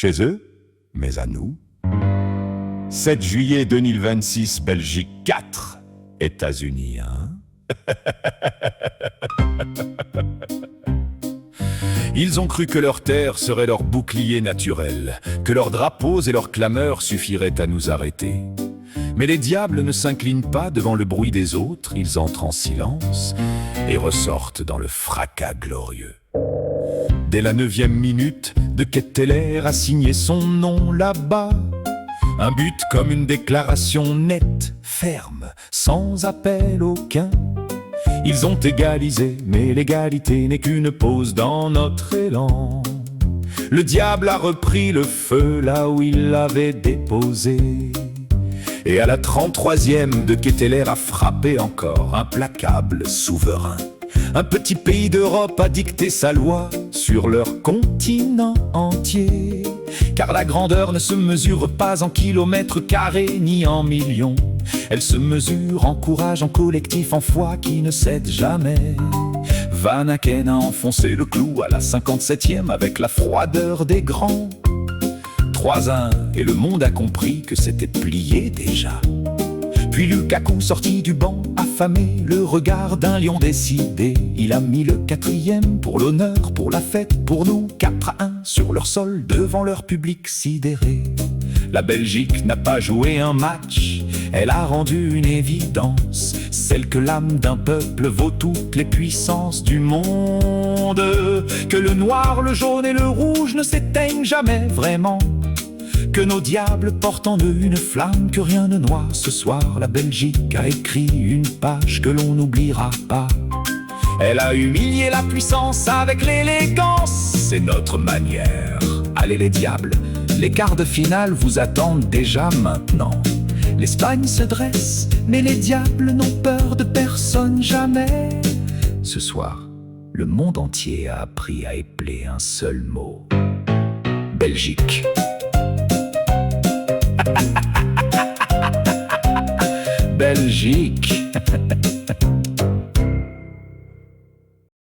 chez eux, mais à nous. 7 juillet 2026, Belgique 4, États-Unis 1. Ils ont cru que leur terre serait leur bouclier naturel, que leurs drapeaux et leurs clameurs suffiraient à nous arrêter. Mais les diables ne s'inclinent pas devant le bruit des autres, ils entrent en silence et ressortent dans le fracas glorieux. Dès la 9e minute, De Ketteler a signé son nom là-bas. Un but comme une déclaration nette, ferme, sans appel aucun. Ils ont égalisé, mais l'égalité n'est qu'une pause dans notre élan. Le diable a repris le feu là où il l'avait déposé. Et à la 33e, De Ketteler a frappé encore, implacable, souverain. Un petit pays d'Europe a dicté sa loi sur leur continent entier. Car la grandeur ne se mesure pas en kilomètres carrés ni en millions. Elle se mesure en courage, en collectif, en foi qui ne cède jamais. Van Aken a enfoncé le clou à la 57e avec la froideur des grands. 3-1 et le monde a compris que c'était plié déjà. Puis Lukaku sorti du banc, affamé, le regard d'un lion décidé. Il a mis le 4e pour l'honneur, pour la fête, pour nous. 4-1 sur leur sol, devant leur public sidéré. La Belgique n'a pas joué un match, elle a rendu une évidence, celle que l'âme d'un peuple vaut toutes les puissances du monde. Que le noir, le jaune et le rouge ne s'éteignent jamais vraiment. Que nos diables portent en eux une flamme que rien ne noie. Ce soir, la Belgique a écrit une page que l'on n'oubliera pas. Elle a humilié la puissance avec l'élégance, c'est notre manière. Allez les diables, les quarts de finale vous attendent déjà maintenant. L'Espagne se dresse, mais les diables n'ont peur de personne jamais. Ce soir, le monde entier a appris à épeler un seul mot. Belgique. Belgique.